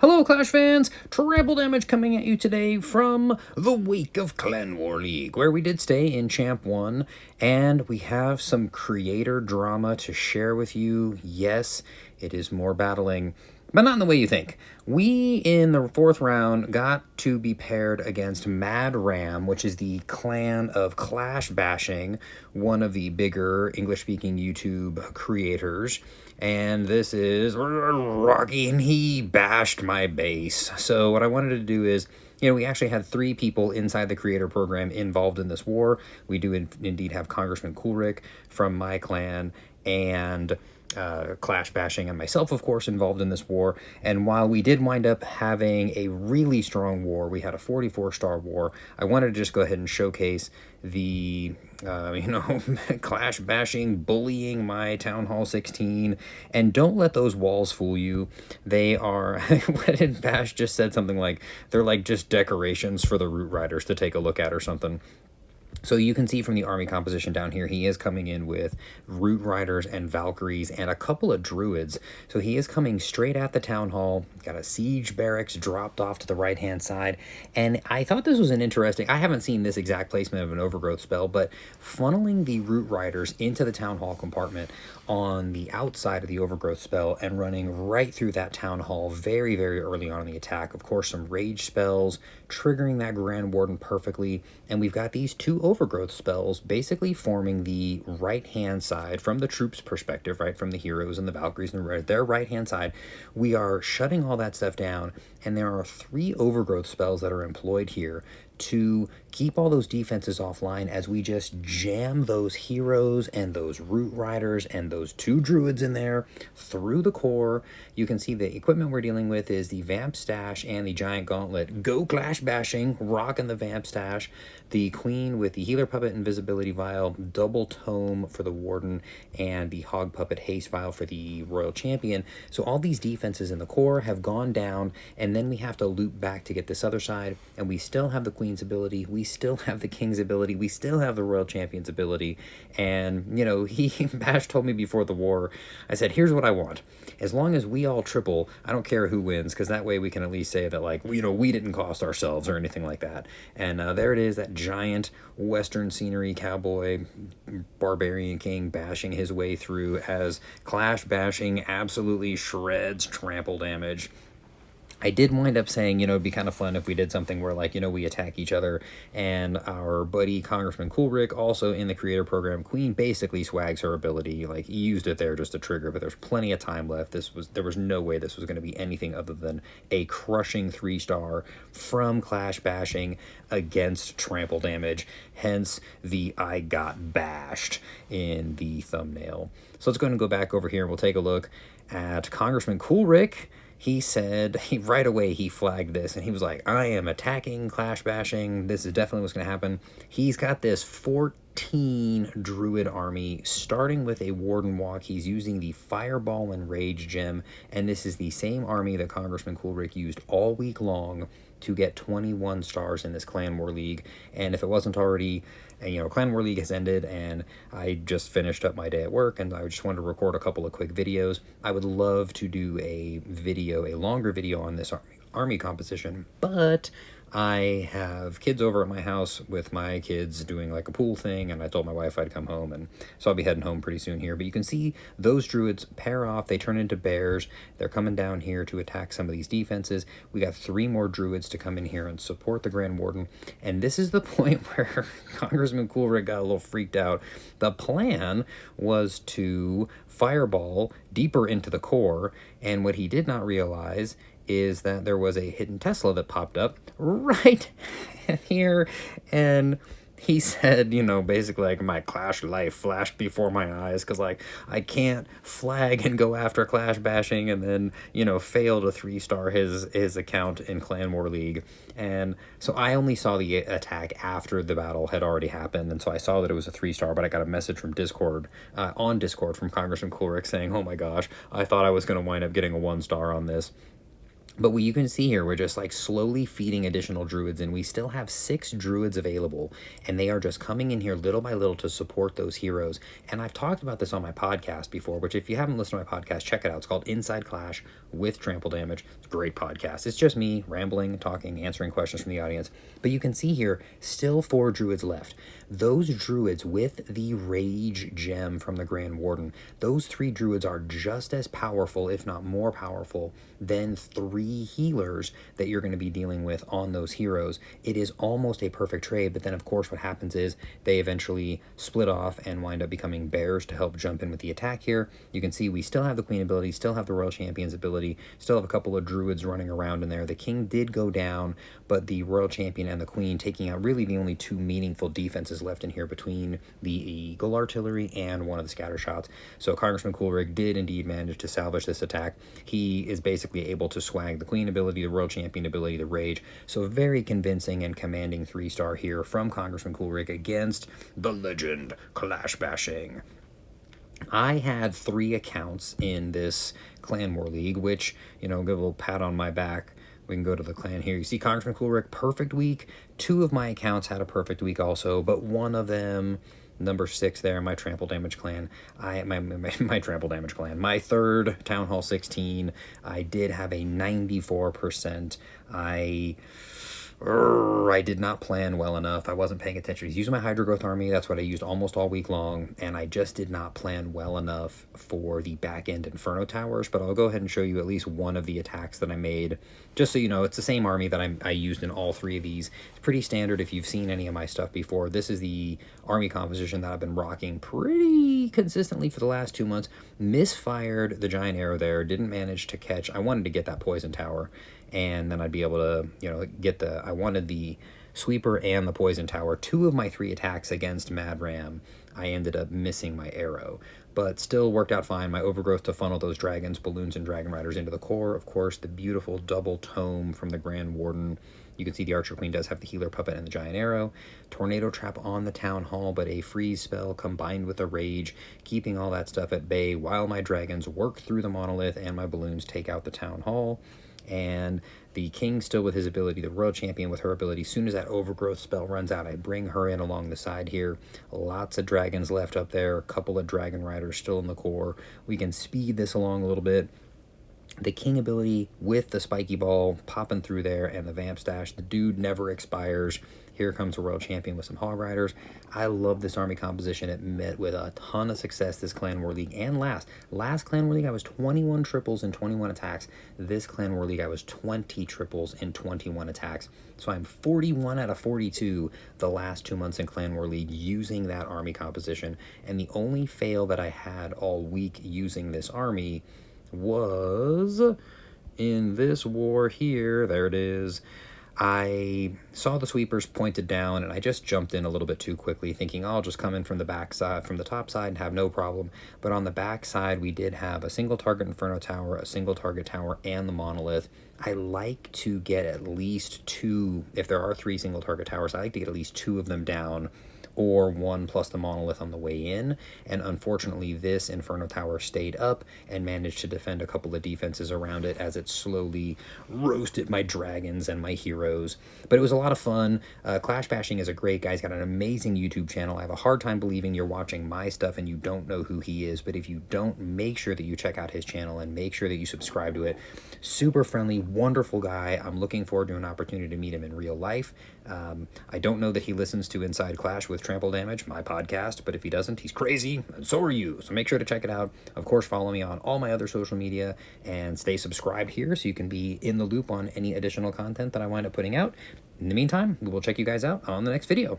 Hello, Clash fans! Trample Damage coming at you today from the Wake of Clan War League, where we did stay in Champ 1, and we have some creator drama to share with you. Yes, it is more battling, but not in the way you think. We, in the 4th round, got to be paired against Mad Ram, which is the clan of Clash Bashing, one of the bigger English-speaking YouTube creators. And this is Rocky, and he bashed my base. So what I wanted to do is, we actually had 3 people inside the creator program involved in this war. We do indeed have Congressman Coolrick from my clan, and Clash Bashing and myself, of course, involved in this war. And while we did wind up having a really strong war, we had a 44-star war, I wanted to just go ahead and showcase the Clash Bashing, bullying my Town Hall 16, and don't let those walls fool you. They are, what did Bash just said something like, they're like just decorations for the Root Riders to take a look at or something. So you can see from the army composition down here, he is coming in with Root Riders and Valkyries and a couple of Druids. So he is coming straight at the Town Hall, got a Siege Barracks dropped off to the right-hand side. And I thought this was an interesting, I haven't seen this exact placement of an Overgrowth spell, but funneling the Root Riders into the Town Hall compartment on the outside of the Overgrowth spell and running right through that Town Hall very, very early on in the attack. Of course, some Rage spells, triggering that Grand Warden perfectly. And we've got these 2 Overgrowth spells basically forming the right-hand side from the troops' perspective, right, from the heroes and the Valkyries and their right-hand side. We are shutting all that stuff down, and there are 3 Overgrowth spells that are employed here to keep all those defenses offline as we just jam those heroes and those Root Riders and those 2 Druids in there through the core. You can see the equipment we're dealing with is the Vamp Stash and the Giant Gauntlet. Go Clash Bashing, rocking the Vamp Stash. The Queen with the Healer Puppet Invisibility Vial, Double Tome for the Warden, and the Hog Puppet Haste Vial for the Royal Champion. So all these defenses in the core have gone down, and then we have to loop back to get this other side, and we still have the Queen's ability, we still have the King's ability, we still have the Royal Champion's ability. And, Bash told me before the war, I said, here's what I want. As long as we all triple, I don't care who wins, because that way we can at least say that, like, we didn't cost ourselves or anything like that. And there it is, that giant Western scenery cowboy barbarian king bashing his way through as Clash Bashing absolutely shreds Trample Damage. I did wind up saying, it'd be kind of fun if we did something where, like, we attack each other, and our buddy Congressman Coolrick, also in the creator program, Queen basically swags her ability. Like, he used it there just to trigger, but there's plenty of time left. There was no way this was going to be anything other than a crushing 3-star from Clash Bashing against Trample Damage, hence the I got bashed in the thumbnail. So let's go ahead and go back over here, and we'll take a look at Congressman Coolrick. He said, right away he flagged this, and he was like, I am attacking Clash Bashing. This is definitely what's going to happen. He's got this 14 Druid army, starting with a Warden Walk. He's using the Fireball and Rage gem, and this is the same army that Congressman Coolrick used all week long to get 21 stars in this Clan War League. And if it wasn't already, Clan War League has ended, and I just finished up my day at work, and I just wanted to record a couple of quick videos. I would love to do a longer video on this army composition, but I have kids over at my house with my kids doing like a pool thing, and I told my wife I'd come home, and so I'll be heading home pretty soon here. But you can see those Druids pair off, they turn into bears, they're coming down here to attack some of these defenses. We got 3 more Druids to come in here and support the Grand Warden, and this is the point where Congressman Coolrick got a little freaked out. The plan was to fireball deeper into the core, and what he did not realize is that there was a hidden Tesla that popped up right here, and he said, basically, like, my Clash life flashed before my eyes, because, like, I can't flag and go after Clash Bashing and then, fail to 3-star his account in Clan War League. And so I only saw the attack after the battle had already happened, and so I saw that it was a 3-star, but I got a message from Discord, on Discord from Congressman Coolrick saying, oh my gosh, I thought I was going to wind up getting a 1-star on this. But what you can see here, we're just like slowly feeding additional druids, and we still have 6 druids available, and they are just coming in here little by little to support those heroes. And I've talked about this on my podcast before, which if you haven't listened to my podcast, check it out. It's called Inside Clash with Trample Damage. It's a great podcast. It's just me rambling, talking, answering questions from the audience. But you can see here, still 4 druids left. Those druids with the Rage Gem from the Grand Warden, those 3 druids are just as powerful, if not more powerful, than 3 healers that you're going to be dealing with on those heroes. It is almost a perfect trade, but then of course what happens is they eventually split off and wind up becoming bears to help jump in with the attack here. You can see we still have the Queen ability, still have the Royal Champion's ability, still have a couple of druids running around in there. The King did go down, but the Royal Champion and the Queen taking out really the only 2 meaningful defenses left in here between the Eagle Artillery and one of the scatter shots. So Congressman Coolrig did indeed manage to salvage this attack. He is basically able to swag the Queen ability, the Royal Champion ability, the Rage. So very convincing and commanding 3-star here from Congressman Coolrig against the legend Clash Bashing. I had 3 accounts in this Clan War League, which, give a little pat on my back. We can go to the clan here. You see Congressman Coolrig, perfect week. 2 of my accounts had a perfect week also, but one of them, number 6 there, my Trample Damage clan, my Trample Damage clan, my 3rd Town Hall 16, I did have a 94%. I did not plan well enough. I wasn't paying attention. I was using my Hydro Growth Army. That's what I used almost all week long, and I just did not plan well enough for the back-end Inferno Towers, but I'll go ahead and show you at least one of the attacks that I made, just so you know. It's the same army that I used in all 3 of these. It's pretty standard if you've seen any of my stuff before. This is the army composition that I've been rocking pretty consistently for the last 2 months. Misfired the Giant Arrow there, didn't manage to catch. I wanted to get that Poison Tower, and then I'd be able to, get I wanted the Sweeper and the Poison Tower. 2 of my 3 attacks against Mad Ram, I ended up missing my arrow, but still worked out fine. My Overgrowth to funnel those dragons, balloons, and dragon riders into the core. Of course, the beautiful double tome from the Grand Warden. You can see the Archer Queen does have the Healer Puppet and the Giant Arrow. Tornado Trap on the Town Hall, but a freeze spell combined with a Rage, keeping all that stuff at bay while my dragons work through the Monolith and my balloons take out the Town Hall. And the King still with his ability, the Royal Champion with her ability. As soon as that Overgrowth spell runs out, I bring her in along the side here. Lots of dragons left up there, a couple of Dragon Riders still in the core. We can speed this along a little bit. The King ability with the Spiky Ball popping through there and the Vamp Stash. The dude never expires. Here comes a Royal Champion with some Hog Riders. I love this army composition. It met with a ton of success this Clan War League. And last Clan War League, I was 21 triples and 21 attacks. This Clan War League, I was 20 triples and 21 attacks. So I'm 41 out of 42 the last 2 months in Clan War League using that army composition. And the only fail that I had all week using this army was in this war here. There it is. I saw the sweepers pointed down, and I just jumped in a little bit too quickly, thinking, oh, I'll just come in from the back side, from the top side, and have no problem. But on the back side, we did have a single target Inferno Tower, a single target tower, and the Monolith. I like to get at least 2, if there are 3 single target towers, I like to get at least 2 of them down, or 1 plus the Monolith on the way in. And unfortunately, this Inferno Tower stayed up and managed to defend a couple of defenses around it as it slowly roasted my dragons and my heroes. But it was a lot of fun. Clash Bashing is a great guy. He's got an amazing YouTube channel. I have a hard time believing you're watching my stuff and you don't know who he is, but if you don't, make sure that you check out his channel and make sure that you subscribe to it. Super friendly, wonderful guy. I'm looking forward to an opportunity to meet him in real life. I don't know that he listens to Inside Clash with Trample Damage, my podcast, but if he doesn't, he's crazy, and so are you. So make sure to check it out. Of course, follow me on all my other social media and stay subscribed here so you can be in the loop on any additional content that I wind up putting out. In the meantime, we will check you guys out on the next video.